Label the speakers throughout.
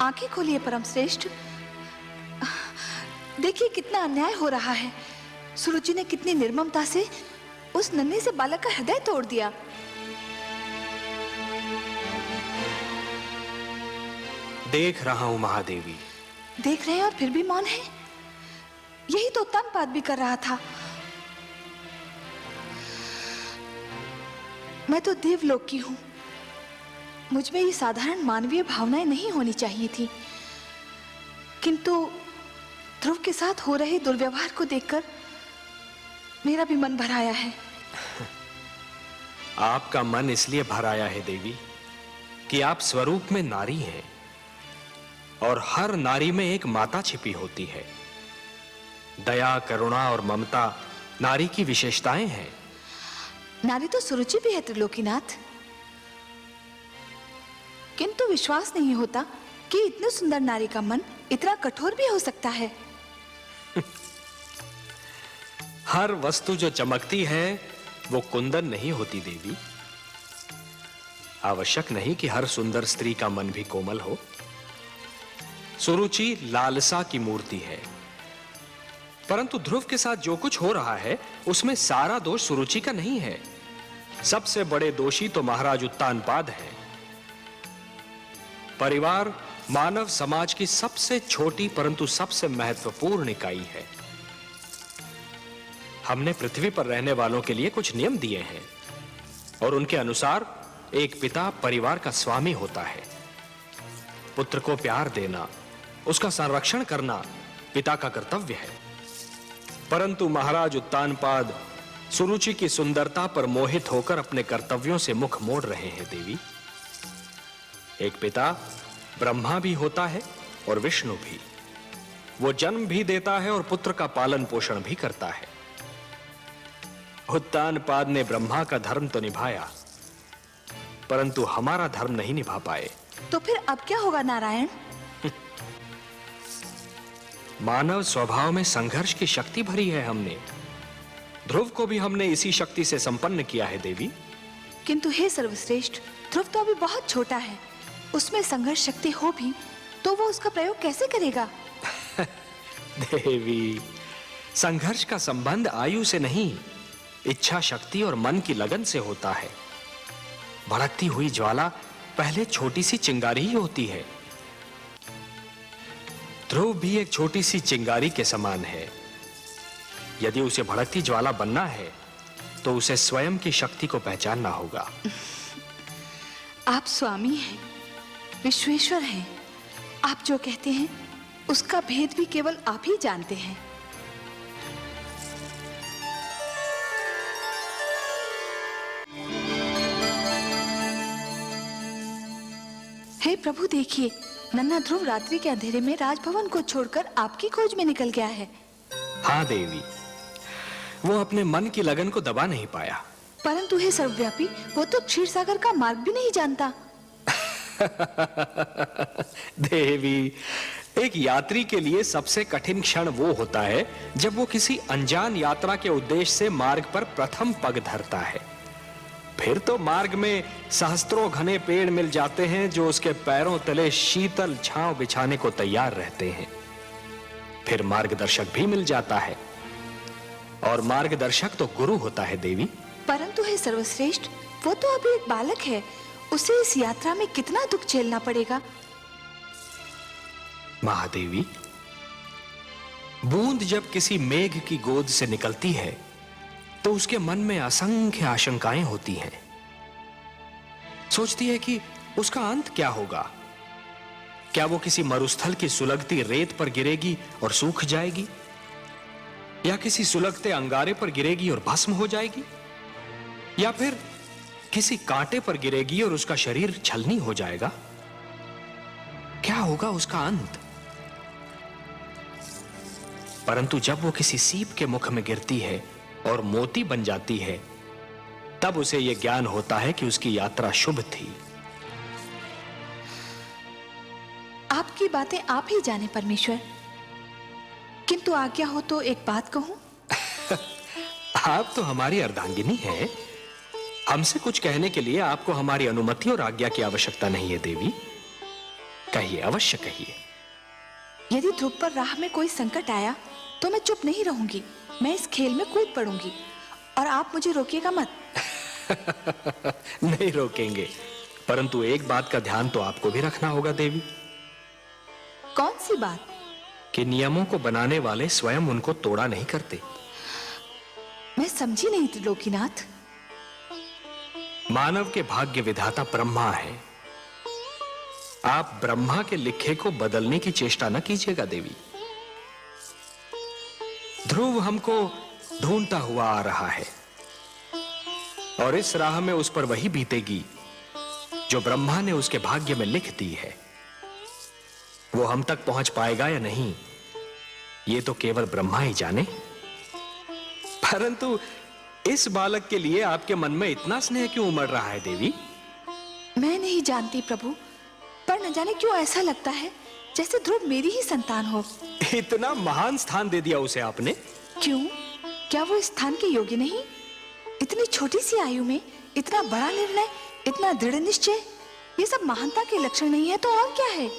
Speaker 1: आंखें खोलिए परम श्रेष्ठ। देखिए कितना अन्याय हो रहा है। सुरुचि ने कितनी निर्ममता से उस नन्हे से बालक का हृदय तोड़ दिया।
Speaker 2: देख रहा हूं महादेवी।
Speaker 1: देख रहे हैं और फिर भी मौन है। यही तो उत्तानपाद भी कर रहा था। मैं तो देवलोक की हूं। मुझ में ये साधारण मानवीय भावनाएं नहीं होनी चाहिए थी, किंतु ध्रुव के साथ हो रहे दुर्व्यवहार को देखकर मेरा भी मन भर आया है।
Speaker 2: आपका मन इसलिए भर आया है देवी कि आप स्वरूप में नारी हैं और हर नारी में एक माता छिपी होती है। दया, करुणा और ममता नारी की विशेषताएं हैं।
Speaker 1: नारी तो सुरुचि भी है त्रिलोकीनाथ, किंतु विश्वास नहीं होता कि इतनी सुंदर नारी का मन इतना कठोर भी हो सकता है।
Speaker 2: हर वस्तु जो चमकती है वो कुंदन नहीं होती देवी। आवश्यक नहीं कि हर सुंदर स्त्री का मन भी कोमल हो। सुरुचि लालसा की मूर्ति है, परंतु ध्रुव के साथ जो कुछ हो रहा है उसमें सारा दोष सुरुचि का नहीं है। सबसे बड़े दोषी तो महाराज उत्तानपाद हैं। परिवार मानव समाज की सबसे छोटी परंतु सबसे महत्वपूर्ण इकाई है। हमने पृथ्वी पर रहने वालों के लिए कुछ नियम दिए हैं और उनके अनुसार एक पिता परिवार का स्वामी होता है। पुत्र को प्यार देना, उसका संरक्षण करना पिता का कर्तव्य है। परंतु महाराज उत्तानपाद सुरुचि की सुंदरता पर मोहित होकर अपने कर्तव्यों से मुख मोड़ रहे हैं देवी। एक पिता ब्रह्मा भी होता है और विष्णु भी। वो जन्म भी देता है और पुत्र का पालन पोषण भी करता है। उत्तानपाद ने ब्रह्मा का धर्म तो निभाया, परंतु हमारा धर्म नहीं निभा पाए।
Speaker 1: तो फिर अब क्या होगा नारायण?
Speaker 2: मानव स्वभाव में संघर्ष की शक्ति भरी है हमने। ध्रुव को भी हमने इसी शक्ति से संपन्न किया है देवी।
Speaker 1: किंतु हे सर्वश्रेष्ठ, ध्रुव तो अभी बहुत छोटा है। उसमें संघर्ष शक्ति हो भी तो वो उसका प्रयोग कैसे करेगा?
Speaker 2: देवी, संघर्ष का संबंध आयु से नहीं, इच्छा शक्ति और मन की लगन से होता है। भड़कती हुई ज्वाला पहले छोटी सी चिंगारी ही होती है। ध्रुव भी एक छोटी सी चिंगारी के समान है। यदि उसे भड़कती ज्वाला बनना है तो उसे स्वयं की शक्ति को पहचानना होगा।
Speaker 1: आप स्वामी हैं, विश्वेश्वर हैं। आप जो कहते हैं उसका भेद भी केवल आप ही जानते हैं। हे प्रभु, देखिए नन्हा ध्रुव रात्रि के अंधेरे में राजभवन को छोड़कर आपकी खोज में निकल गया है।
Speaker 2: हाँ देवी, वो अपने मन की लगन को दबा नहीं पाया।
Speaker 1: परंतु हे सर्वव्यापी, वो तो क्षीर सागर का मार्ग भी नहीं जानता।
Speaker 2: देवी, एक यात्री के लिए सबसे कठिन क्षण वो होता है जब वो किसी अनजान यात्रा के उद्देश्य से मार्ग पर प्रथम पग धरता है। फिर तो मार्ग में सहस्त्रों घने पेड़ मिल जाते हैं जो उसके पैरों तले शीतल छांव बिछाने को तैयार रहते हैं। फिर मार्गदर्शक भी मिल जाता है, और मार्गदर्शक तो गुरु होता है देवी।
Speaker 1: परंतु हे सर्वश्रेष्ठ, वो तो अभी एक बालक है। उसे इस यात्रा में कितना दुख झेलना पड़ेगा।
Speaker 2: महादेवी, बूंद जब किसी मेघ की गोद से निकलती है तो उसके मन में असंख्य आशंकाएं होती हैं। सोचती है कि उसका अंत क्या होगा। क्या वो किसी मरुस्थल की सुलगती रेत पर गिरेगी और सूख जाएगी, या किसी सुलगते अंगारे पर गिरेगी और भस्म हो जाएगी, या फिर किसी कांटे पर गिरेगी और उसका शरीर छलनी हो जाएगा। क्या होगा उसका अंत? परंतु जब वो किसी सीप के मुख में गिरती है और मोती बन जाती है, तब उसे यह ज्ञान होता है कि उसकी यात्रा शुभ थी।
Speaker 1: आपकी बातें आप ही जाने परमेश्वर, किंतु आज्ञा हो तो एक बात कहूं।
Speaker 2: आप तो हमारी अर्धांगिनी हैं। हमसे कुछ कहने के लिए आपको हमारी अनुमति और आज्ञा की आवश्यकता नहीं है देवी। कहिए, अवश्य कहिए।
Speaker 1: यदि ध्रुव पर राह में कोई संकट आया तो मैं चुप नहीं रहूंगी, मैं इस खेल में कूद पड़ूंगी और आप मुझे रोकिएगा मत।
Speaker 2: नहीं रोकेंगे, परंतु एक बात का ध्यान तो आपको भी रखना होगा देवी।
Speaker 1: कौन सी बात?
Speaker 2: कि नियमों को बनाने वाले स्वयं उनको तोड़ा नहीं करते।
Speaker 1: मैं समझी नहीं त्रिलोकीनाथ।
Speaker 2: मानव के भाग्य विधाता ब्रह्मा है। आप ब्रह्मा के लिखे को बदलने की चेष्टा न कीजिएगा देवी। ध्रुव हमको ढूंढता हुआ आ रहा है और इस राह में उस पर वही बीतेगी जो ब्रह्मा ने उसके भाग्य में लिख दी है। वो हम तक पहुंच पाएगा या नहीं, ये तो केवल ब्रह्मा ही जाने। परंतु इस बालक के लिए आपके मन में इतना स्नेह क्यों उमड़ रहा है देवी?
Speaker 1: मैं नहीं जानती प्रभु, पर न जाने क्यों ऐसा लगता है जैसे ध्रुव मेरी ही संतान हो।
Speaker 2: इतना महान स्थान दे दिया उसे आपने।
Speaker 1: क्यों? क्या वो इस स्थान के योग्य नहीं? इतनी छोटी सी आयु में इतना बड़ा निर्णय, इतना दृढ़ निश्चय, ये सब महानता के लक्षण नहीं है तो और क्या है?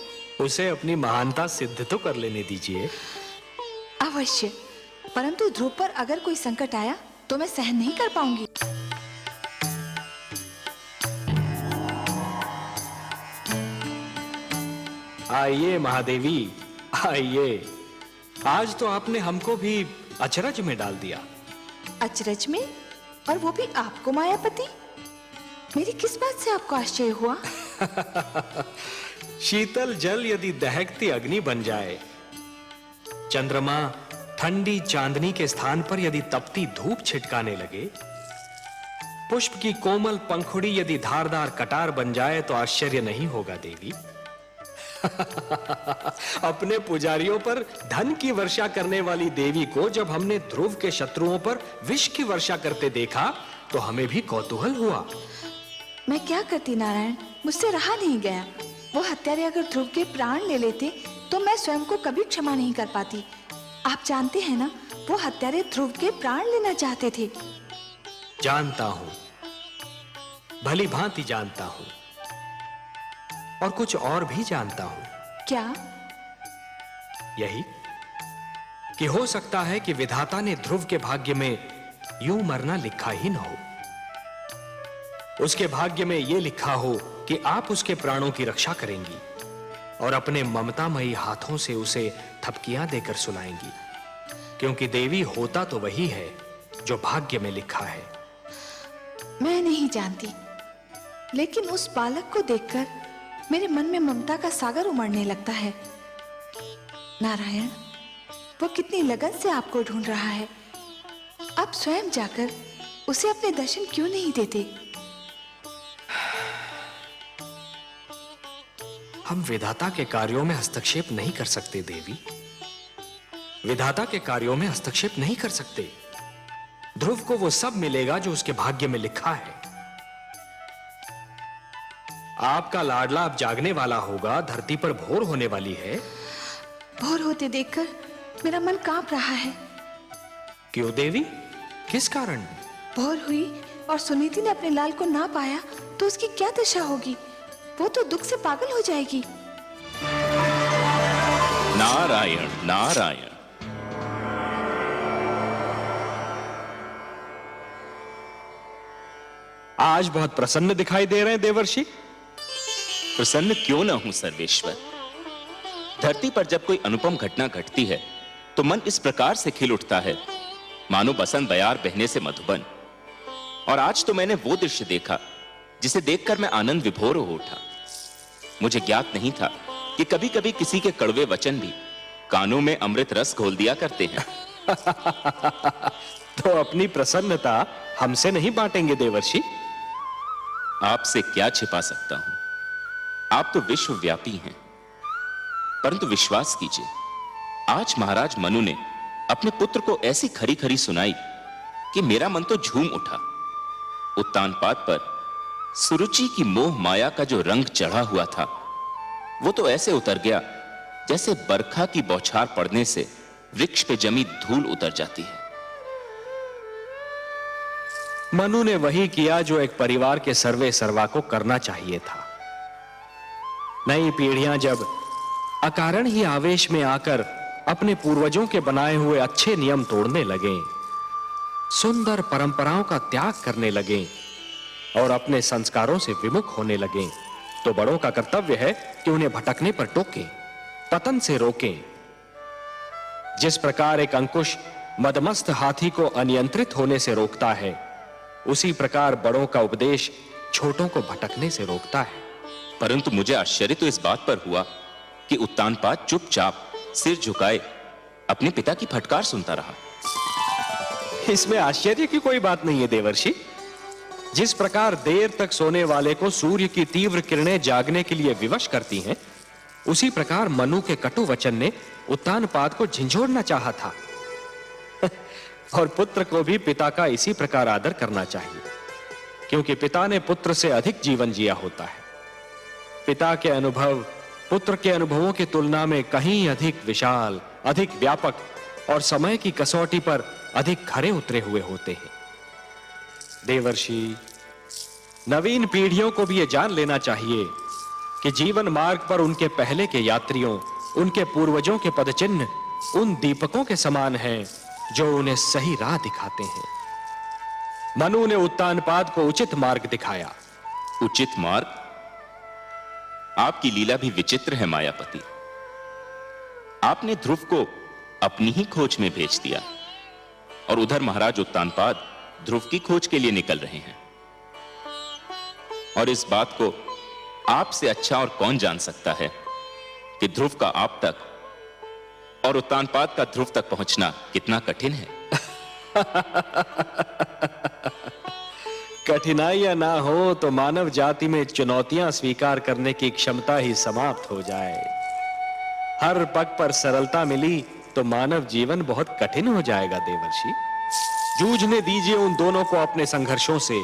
Speaker 2: उसे अपनी महानता सिद्ध तो कर लेने दीजिए।
Speaker 1: अवश्य, परंतु ध्रुव पर अगर कोई संकट आया तो मैं सहन नहीं कर पाऊंगी।
Speaker 2: आइए महादेवी, आइए। आज तो आपने हमको भी अचरज में डाल दिया।
Speaker 1: अचरज में? और वो भी आपको मायापति? मेरी किस बात से आपको आश्चर्य हुआ?
Speaker 2: शीतल जल यदि दहकती अग्नि बन जाए, चंद्रमा ठंडी चांदनी के स्थान पर यदि तपती धूप छिटकाने लगे, पुष्प की कोमल पंखुड़ी यदि धारदार कटार बन जाए तो आश्चर्य नहीं होगा देवी। अपने पुजारियों पर धन की वर्षा करने वाली देवी को जब हमने ध्रुव के शत्रुओं पर विष की वर्षा करते देखा तो हमें भी कौतूहल हुआ।
Speaker 1: मैं क्या करती नारायण, मुझसे रहा नहीं गया। वो हत्यारे अगर ध्रुव के प्राण ले लेते तो मैं स्वयं को कभी क्षमा नहीं कर पाती। आप जानते हैं ना, वो हत्यारे ध्रुव के प्राण लेना चाहते थे।
Speaker 2: जानता हूं, भली भांति जानता हूं, और कुछ और भी जानता हूं।
Speaker 1: क्या?
Speaker 2: यही कि हो सकता है कि विधाता ने ध्रुव के भाग्य में यूं मरना लिखा ही न हो। उसके भाग्य में यह लिखा हो कि आप उसके प्राणों की रक्षा करेंगी और अपने ममतामयी हाथों से उसे थपकियां देकर सुलाएंगी, क्योंकि देवी होता तो वही है जो भाग्य में लिखा है।
Speaker 1: मैं नहीं जानती, लेकिन उस बालक को देखकर मेरे मन में ममता का सागर उमड़ने लगता है। नारायण, वो कितनी लगन से आपको ढूंढ रहा है। आप स्वयं जाकर उसे अपने दर्शन क्यों नहीं देते?
Speaker 2: हम विधाता के कार्यों में हस्तक्षेप नहीं कर सकते देवी। विधाता के कार्यों में हस्तक्षेप नहीं कर सकते। ध्रुव को वो सब मिलेगा जो उसके भाग्य में लिखा है। आपका लाडला अब जागने वाला होगा, धरती पर भोर होने वाली है।
Speaker 1: भोर होते देखकर मेरा मन कांप रहा है।
Speaker 2: क्यों देवी, किस कारण?
Speaker 1: भोर हुई और सुनीति ने अपने लाल को ना पाया तो उसकी क्या दशा होगी? वो तो दुख से पागल हो जाएगी।
Speaker 3: नारायण नारायण।
Speaker 2: आज बहुत प्रसन्न दिखाई दे रहे हैं देवर्षि।
Speaker 3: प्रसन्न क्यों ना हूं सर्वेश्वर। धरती पर जब कोई अनुपम घटना घटती है तो मन इस प्रकार से खिल उठता है मानो बसंत बयार बहने से मधुबन। और आज तो मैंने वो दृश्य देखा जिसे देखकर मैं आनंद विभोर हो उठा। मुझे ज्ञात नहीं था कि कभी कभी किसी के कड़वे वचन भी कानों में अमृत रस घोल दिया करते हैं।
Speaker 2: तो अपनी प्रसन्नता हमसे नहीं बांटेंगे देवर्षि?
Speaker 3: आपसे क्या छिपा सकता हूं, आप तो विश्वव्यापी हैं। परंतु विश्वास कीजिए, आज महाराज मनु ने अपने पुत्र को ऐसी खरी खरी सुनाई कि मेरा मन तो झूम उठा। उत्तानपाद पर सुरुचि की मोह माया का जो रंग चढ़ा हुआ था वो तो ऐसे उतर गया जैसे बरखा की बौछार पड़ने से वृक्ष पे जमी धूल उतर जाती है।
Speaker 2: मनु ने वही किया जो एक परिवार के सर्वे सर्वा को करना चाहिए था। नई पीढ़ियां जब अकारण ही आवेश में आकर अपने पूर्वजों के बनाए हुए अच्छे नियम तोड़ने लगे, सुंदर परंपराओं का त्याग करने लगे और अपने संस्कारों से विमुख होने लगे, तो बड़ों का कर्तव्य है कि उन्हें भटकने पर टोकें, पतन से रोकें। जिस प्रकार एक अंकुश मदमस्त हाथी को अनियंत्रित होने से रोकता है, उसी प्रकार बड़ों का उपदेश छोटों को भटकने से रोकता है।
Speaker 3: परंतु मुझे आश्चर्य तो इस बात पर हुआ कि उत्तानपाद चुपचाप सिर झुकाए अपने पिता की फटकार सुनता रहा।
Speaker 2: इसमें आश्चर्य की कोई बात नहीं है देवर्षि। जिस प्रकार देर तक सोने वाले को सूर्य की तीव्र किरणें जागने के लिए विवश करती हैं, उसी प्रकार मनु के कटु वचन ने उत्तानपाद को झंझोड़ना चाहा था। और पुत्र को भी पिता का इसी प्रकार आदर करना चाहिए, क्योंकि पिता ने पुत्र से अधिक जीवन जिया होता है। पिता के अनुभव पुत्र के अनुभवों की तुलना में कहीं अधिक विशाल, अधिक व्यापक और समय की कसौटी पर अधिक खरे उतरे हुए होते हैं। देवर्षि, नवीन पीढ़ियों को भी यह जान लेना चाहिए कि जीवन मार्ग पर उनके पहले के यात्रियों, उनके पूर्वजों के पदचिन्ह उन दीपकों के समान हैं जो उन्हें सही राह दिखाते हैं। मनु ने उत्तानपाद को उचित मार्ग दिखाया।
Speaker 3: उचित मार्ग? आपकी लीला भी विचित्र है मायापति। आपने ध्रुव को अपनी ही खोज में भेज दिया और उधर महाराज उत्तानपाद ध्रुव की खोज के लिए निकल रहे हैं। और इस बात को आपसे अच्छा और कौन जान सकता है कि ध्रुव का आप तक और उत्तानपाद का ध्रुव तक पहुंचना कितना कठिन है।
Speaker 2: कठिनाइयां ना हो तो मानव जाति में चुनौतियां स्वीकार करने की क्षमता ही समाप्त हो जाए। हर पग पर सरलता मिली तो मानव जीवन बहुत कठिन हो जाएगा देवर्षि। जूझने दीजिए उन दोनों को अपने संघर्षों से।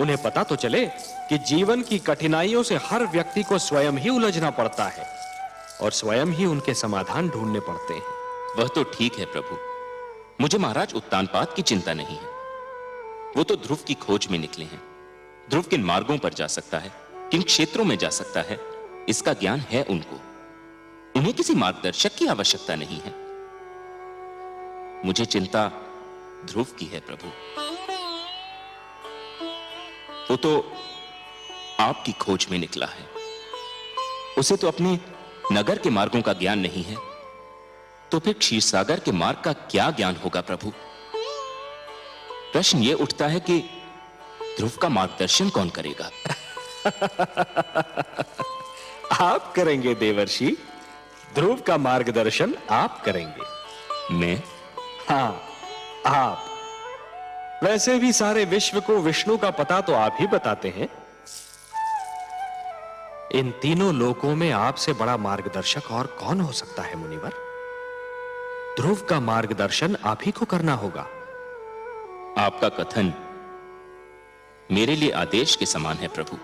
Speaker 2: उन्हें पता तो चले कि जीवन की कठिनाइयों से हर व्यक्ति को स्वयं ही उलझना पड़ता है और स्वयं ही उनके समाधान ढूंढने पड़ते हैं।
Speaker 3: वह तो ठीक है प्रभु, मुझे महाराज उत्तानपाद की चिंता नहीं है। वो तो ध्रुव की खोज में निकले हैं। ध्रुव किन मार्गों पर जा सकता है, किन क्षेत्रों में जा सकता है, इसका ज्ञान है उनको। उन्हें किसी मार्गदर्शक की आवश्यकता नहीं है। मुझे चिंता ध्रुव की है प्रभु। वो तो आपकी खोज में निकला है। उसे तो अपने नगर के मार्गों का ज्ञान नहीं है, तो फिर क्षीरसागर के मार्ग का क्या ज्ञान होगा प्रभु? प्रश्न यह उठता है कि ध्रुव का मार्गदर्शन कौन करेगा?
Speaker 2: आप करेंगे देवर्षि। ध्रुव का मार्गदर्शन आप करेंगे।
Speaker 3: मैं?
Speaker 2: हां, आप। वैसे भी सारे विश्व को विष्णु का पता तो आप ही बताते हैं। इन तीनों लोकों में आपसे बड़ा मार्गदर्शक और कौन हो सकता है मुनिवर? ध्रुव का मार्गदर्शन आप ही को करना होगा।
Speaker 3: आपका कथन मेरे लिए आदेश के समान है प्रभु।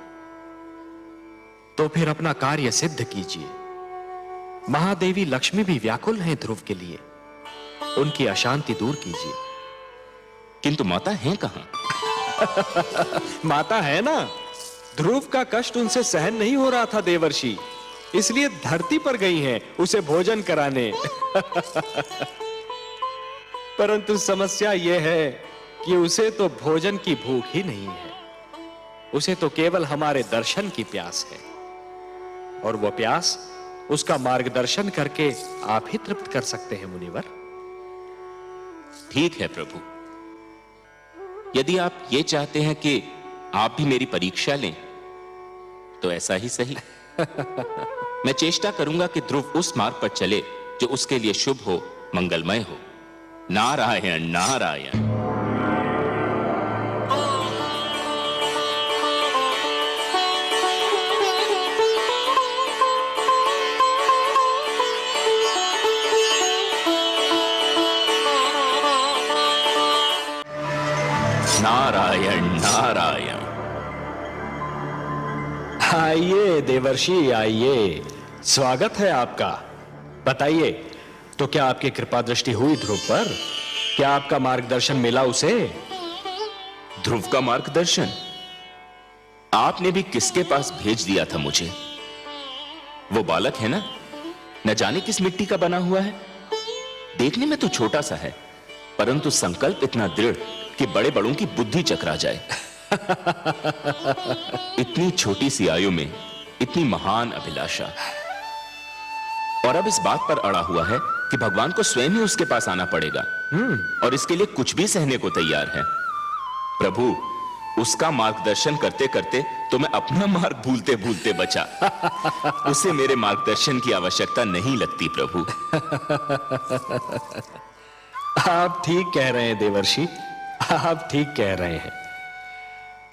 Speaker 2: तो फिर अपना कार्य सिद्ध कीजिए। महादेवी लक्ष्मी भी व्याकुल हैं ध्रुव के लिए। उनकी अशांति दूर कीजिए।
Speaker 3: किंतु माता है कहां?
Speaker 2: माता है ना। ध्रुव का कष्ट उनसे सहन नहीं हो रहा था देवर्षि, इसलिए धरती पर गई हैं उसे भोजन कराने। परंतु समस्या यह है कि उसे तो भोजन की भूख ही नहीं है। उसे तो केवल हमारे दर्शन की प्यास है, और वह प्यास उसका मार्गदर्शन करके आप ही तृप्त कर सकते हैं मुनिवर।
Speaker 3: ठीक है प्रभु, यदि आप ये चाहते हैं कि आप भी मेरी परीक्षा लें तो ऐसा ही सही। मैं चेष्टा करूंगा कि ध्रुव उस मार्ग पर चले जो उसके लिए शुभ हो, मंगलमय हो। नारायण नारायण। नारायण नारायण।
Speaker 2: आइए देवर्षि आइए, स्वागत है आपका। बताइए, तो क्या आपकी कृपा दृष्टि हुई ध्रुव पर? क्या आपका मार्गदर्शन मिला उसे?
Speaker 3: ध्रुव का मार्गदर्शन आपने भी किसके पास भेज दिया था मुझे? वो बालक है ना, न जाने किस मिट्टी का बना हुआ है। देखने में तो छोटा सा है, परंतु संकल्प इतना दृढ़ कि बड़े बड़ों की बुद्धि चकरा जाए। इतनी छोटी सी आयु में इतनी महान अभिलाषा, और अब इस बात पर अड़ा हुआ है कि भगवान को स्वयं ही उसके पास आना पड़ेगा, और इसके लिए कुछ भी सहने को तैयार है। प्रभु, उसका मार्गदर्शन करते करते तो मैं अपना मार्ग भूलते भूलते बचा। उसे मेरे मार्गदर्शन की आवश्यकता नहीं लगती प्रभु।
Speaker 2: आप ठीक कह रहे हैं देवर्षि, आप ठीक कह रहे हैं।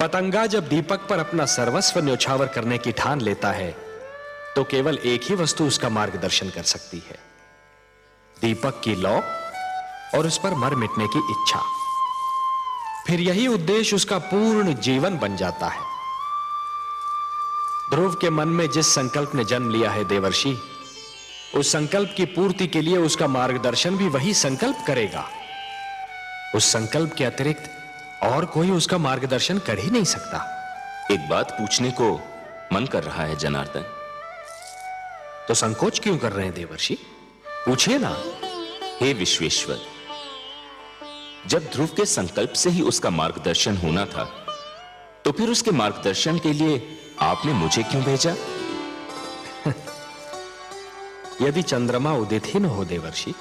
Speaker 2: पतंगा जब दीपक पर अपना सर्वस्व न्योछावर करने की ठान लेता है तो केवल एक ही वस्तु उसका मार्गदर्शन कर सकती है, दीपक की लौ और उस पर मर मिटने की इच्छा। फिर यही उद्देश्य उसका पूर्ण जीवन बन जाता है। ध्रुव के मन में जिस संकल्प ने जन्म लिया है देवर्षि, उस संकल्प की पूर्ति के लिए उसका मार्गदर्शन भी वही संकल्प करेगा। उस संकल्प के अतिरिक्त और कोई उसका मार्गदर्शन कर ही नहीं सकता।
Speaker 3: एक बात पूछने को मन कर रहा है जनार्दन।
Speaker 2: तो संकोच क्यों कर रहे हैं देवर्षि? पूछिए ना।
Speaker 3: हे विश्वेश्वर, जब ध्रुव के संकल्प से ही उसका मार्गदर्शन होना था, तो फिर उसके मार्गदर्शन के लिए आपने मुझे क्यों भेजा?
Speaker 2: यदि चंद्रमा उदित ही न हो देवर्षि,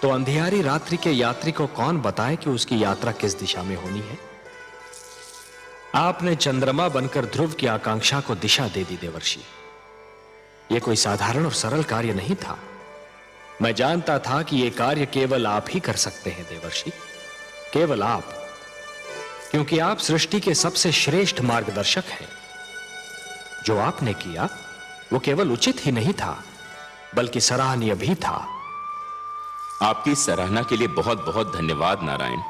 Speaker 2: तो अंधियारी रात्रि के यात्री को कौन बताए कि उसकी यात्रा किस दिशा में होनी है? आपने चंद्रमा बनकर ध्रुव की आकांक्षा को दिशा दे दी देवर्षि। यह कोई साधारण और सरल कार्य नहीं था। मैं जानता था कि यह कार्य केवल आप ही कर सकते हैं देवर्षि, केवल आप, क्योंकि आप सृष्टि के सबसे श्रेष्ठ मार्गदर्शक हैं। जो आपने किया वो केवल उचित ही नहीं था, बल्कि सराहनीय भी था।
Speaker 3: आपकी सराहना के लिए बहुत बहुत धन्यवाद नारायण।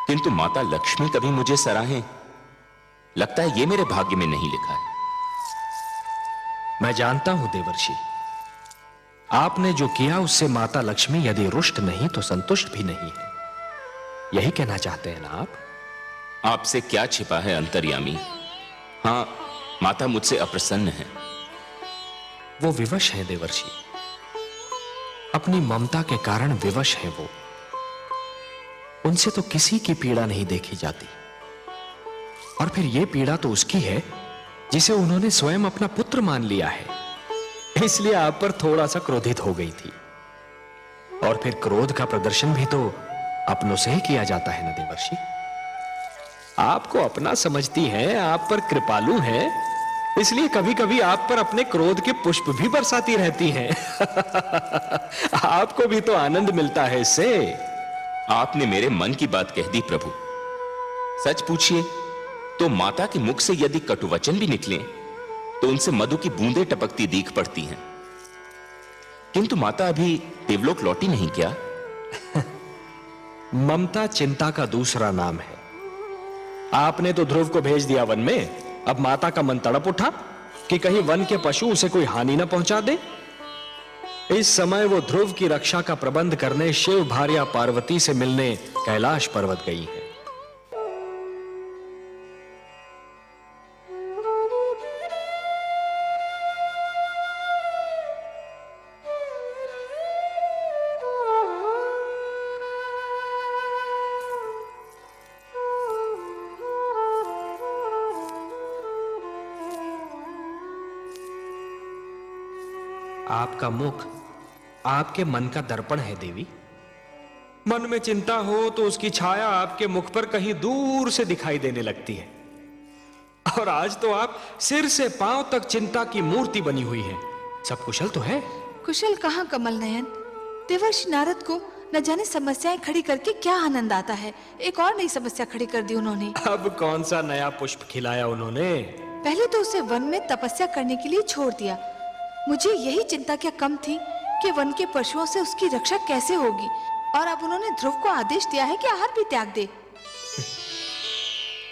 Speaker 3: किंतु माता लक्ष्मी कभी मुझे सराहें, लगता है यह मेरे भाग्य में नहीं लिखा है।
Speaker 2: मैं जानता हूं देवर्षि, आपने जो किया उससे माता लक्ष्मी यदि रुष्ट नहीं तो संतुष्ट भी नहीं है। यही कहना चाहते हैं ना आप?
Speaker 3: आपसे क्या छिपा है अंतर्यामी। हां, माता मुझसे अप्रसन्न है।
Speaker 2: वो विवश है देवर्षि, अपनी ममता के कारण विवश है वो। उनसे तो किसी की पीड़ा नहीं देखी जाती, और फिर यह पीड़ा तो उसकी है जिसे उन्होंने स्वयं अपना पुत्र मान लिया है। इसलिए आप पर थोड़ा सा क्रोधित हो गई थी। और फिर क्रोध का प्रदर्शन भी तो अपनों से ही किया जाता है ना देवर्षि। आपको अपना समझती हैं, आप पर कृपालु हैं, इसलिए कभी कभी आप पर अपने क्रोध के पुष्प भी बरसाती रहती हैं। आपको भी तो आनंद मिलता है इससे।
Speaker 3: आपने मेरे मन की बात कह दी प्रभु। सच पूछिए तो माता के मुख से यदि कटुवचन भी निकले तो उनसे मधु की बूंदें टपकती दीख पड़ती हैं। किंतु माता अभी देवलोक लौटी नहीं क्या?
Speaker 2: ममता चिंता का दूसरा नाम है। आपने तो ध्रुव को भेज दिया वन में, अब माता का मन तड़प उठा कि कहीं वन के पशु उसे कोई हानि न पहुंचा दे। इस समय वो ध्रुव की रक्षा का प्रबंध करने शिव भार्या पार्वती से मिलने कैलाश पर्वत गई है। आपका मुख आपके मन का दर्पण है देवी। मन में चिंता हो तो उसकी छाया आपके मुख पर कहीं दूर से दिखाई देने लगती है। और आज तो आप सिर से पांव तक चिंता की मूर्ति बनी हुई हैं। सब कुशल तो है?
Speaker 1: कुशल कहाँ कमल नयन। देवर्षि नारद को न जाने समस्याएं खड़ी करके क्या आनंद आता है। एक और नई समस्या खड़ी कर दी उन्होंने।
Speaker 2: अब कौन सा नया पुष्प खिलाया उन्होंने?
Speaker 1: पहले तो उसे वन में तपस्या करने के लिए छोड़ दिया। मुझे यही चिंता क्या कम थी कि वन के पशुओं से उसकी रक्षा कैसे होगी। और अब उन्होंने ध्रुव को आदेश दिया है कि आहार भी त्याग दे।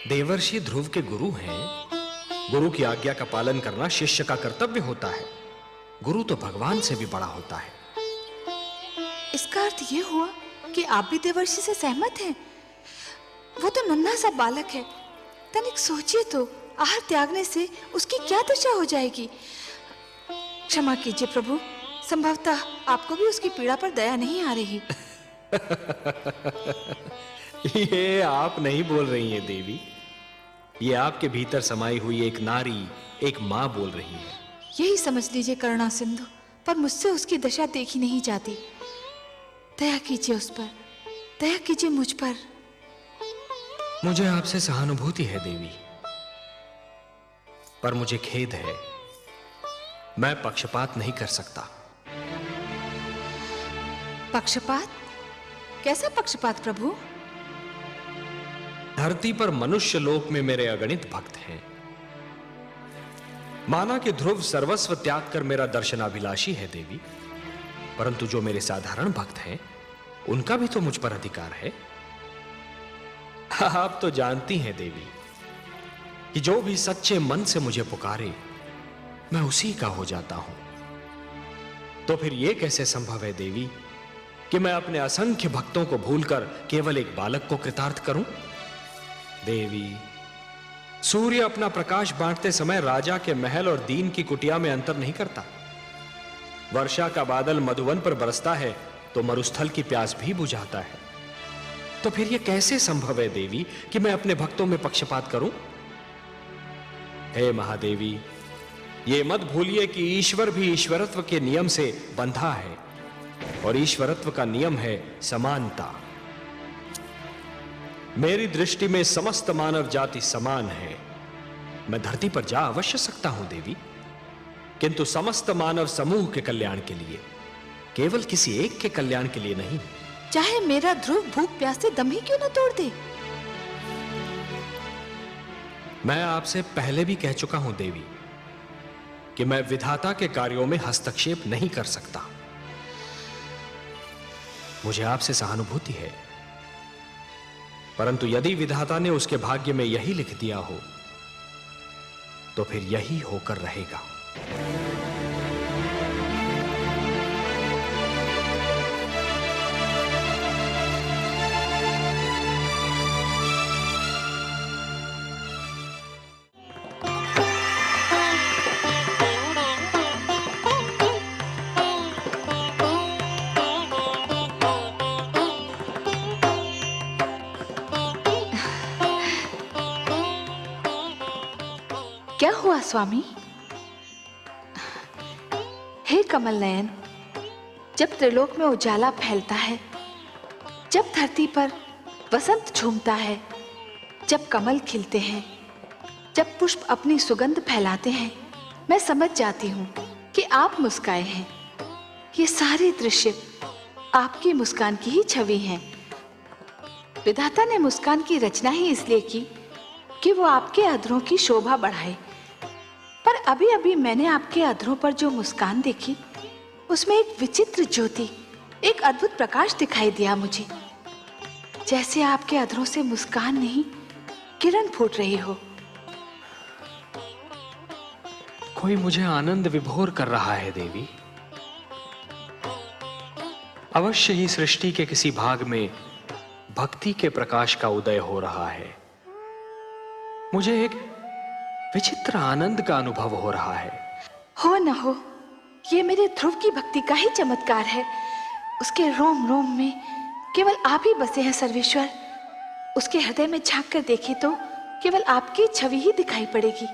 Speaker 2: देवर्षि ध्रुव के गुरु हैं। गुरु की आज्ञा का पालन करना शिष्य का कर्तव्य होता है। गुरु तो भगवान से भी बड़ा होता है।
Speaker 1: इसका अर्थ यह हुआ कि आप भी देवर्षि से सहमत हैं? वो तो नन्हा सा बालक है। तनिक सोचिए तो, आहार त्यागने से उसकी क्या दशा हो जाएगी। क्षमा कीजिए प्रभु, संभवतः आपको भी उसकी पीड़ा पर दया नहीं आ रही।
Speaker 2: ये आप नहीं बोल रही हैं देवी, ये आपके भीतर समाई हुई एक नारी, एक मां बोल रही है।
Speaker 1: यही समझ लीजिए करुणा सिंधु, पर मुझसे उसकी दशा देखी नहीं जाती। दया कीजिए उस पर, दया कीजिए मुझ पर।
Speaker 2: मुझे आपसे सहानुभूति है देवी, पर मुझे खेद है, मैं पक्षपात नहीं कर सकता।
Speaker 1: पक्षपात? कैसा पक्षपात प्रभु?
Speaker 2: धरती पर मनुष्य लोक में मेरे अगणित भक्त हैं। माना कि ध्रुव सर्वस्व त्याग कर मेरा दर्शनाभिलाषी है देवी, परंतु जो मेरे साधारण भक्त हैं, उनका भी तो मुझ पर अधिकार है। आप तो जानती हैं देवी कि जो भी सच्चे मन से मुझे पुकारे, मैं उसी का हो जाता हूं। तो फिर यह कैसे संभव है देवी कि मैं अपने असंख्य भक्तों को भूलकर केवल एक बालक को कृतार्थ करूं? देवी, सूर्य अपना प्रकाश बांटते समय राजा के महल और दीन की कुटिया में अंतर नहीं करता। वर्षा का बादल मधुवन पर बरसता है तो मरुस्थल की प्यास भी बुझाता है। तो फिर यह कैसे संभव है देवी कि मैं अपने भक्तों में पक्षपात करूं? हे महादेवी, ये मत भूलिए कि ईश्वर भी ईश्वरत्व के नियम से बंधा है, और ईश्वरत्व का नियम है समानता। मेरी दृष्टि में समस्त मानव जाति समान है। मैं धरती पर जा अवश्य सकता हूं देवी, किंतु समस्त मानव समूह के कल्याण के लिए, केवल किसी एक के कल्याण के लिए नहीं।
Speaker 1: चाहे मेरा ध्रुव भूख प्यास से दम ही क्यों न तोड़ दे।
Speaker 2: मैं आपसे पहले भी कह चुका हूं देवी कि मैं विधाता के कार्यों में हस्तक्षेप नहीं कर सकता। मुझे आपसे सहानुभूति है, परंतु यदि विधाता ने उसके भाग्य में यही लिख दिया हो, तो फिर यही होकर रहेगा।
Speaker 1: क्या हुआ स्वामी? हे कमल नयन, जब त्रिलोक में उजाला फैलता है, जब धरती पर वसंत झूमता है, जब कमल खिलते हैं, जब पुष्प अपनी सुगंध फैलाते हैं, मैं समझ जाती हूँ कि आप मुस्काए हैं। ये सारे दृश्य आपकी मुस्कान की ही छवि हैं। विधाता ने मुस्कान की रचना ही इसलिए की कि वो आपके अधरों की शोभा बढ़ाए। पर अभी अभी मैंने आपके अधरों पर जो मुस्कान देखी, उसमें एक विचित्र ज्योति, एक अद्भुत प्रकाश दिखाई दिया मुझे। जैसे आपके अधरों से मुस्कान नहीं, किरण फूट रही हो।
Speaker 2: कोई मुझे आनंद विभोर कर रहा है देवी। अवश्य ही सृष्टि के किसी भाग में भक्ति के प्रकाश का उदय हो रहा है। मुझे एक विचित्र आनंद का अनुभव हो रहा है।
Speaker 1: हो न हो, ये मेरे ध्रुव की भक्ति का ही चमत्कार है। उसके रोम रोम में केवल आप ही बसे हैं सर्वेश्वर। उसके हृदय में झांक कर देखे तो केवल आपकी छवि ही दिखाई पड़ेगी।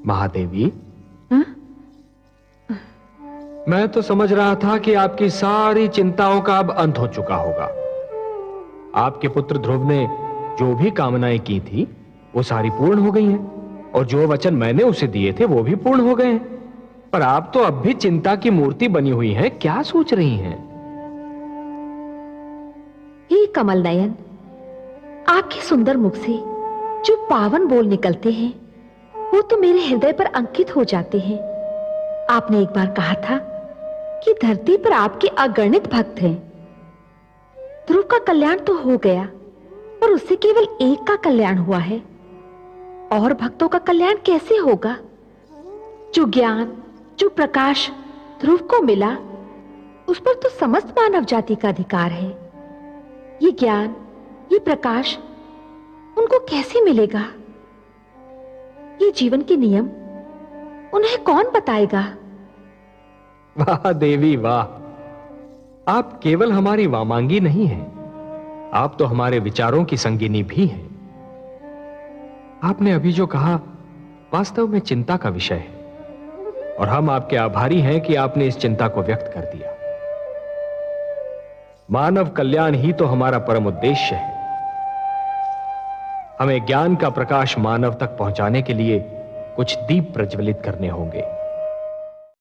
Speaker 2: महादेवी, मैं तो समझ रहा था कि आपकी सारी चिंताओं का अब अंत हो चुका होगा। आपके पुत्र ध्रुव ने जो भी कामनाएं की थी, वो सारी पूर्ण हो गई हैं। और जो वचन मैंने उसे दिए थे वो भी पूर्ण हो गए हैं। पर आप तो अब भी चिंता की मूर्ति बनी हुई हैं, क्या सोच रही हैं?
Speaker 4: हे कमल नयन, आपके सुंदर मुख से जो पावन बोल निकलते हैं वो तो मेरे हृदय पर अंकित हो जाते हैं। आपने एक बार कहा था कि धरती पर आपके अगणित भक्त हैं। ध्रुव का कल्याण तो हो गया, पर उससे केवल एक का कल्याण हुआ है, और भक्तों का कल्याण कैसे होगा? जो ज्ञान, जो प्रकाश ध्रुव को मिला, उस पर तो समस्त मानव जाति का अधिकार है। ये ज्ञान, ये प्रकाश उनको कैसे मिलेगा? ये जीवन के नियम उन्हें कौन बताएगा?
Speaker 2: वाह देवी वाह, आप केवल हमारी वामांगी नहीं हैं, आप तो हमारे विचारों की संगिनी भी हैं। आपने अभी जो कहा वास्तव में चिंता का विषय है, और हम आपके आभारी हैं कि आपने इस चिंता को व्यक्त कर दिया। मानव कल्याण ही तो हमारा परम उद्देश्य है। हमें ज्ञान का प्रकाश मानव तक पहुंचाने के लिए कुछ दीप प्रज्वलित करने होंगे।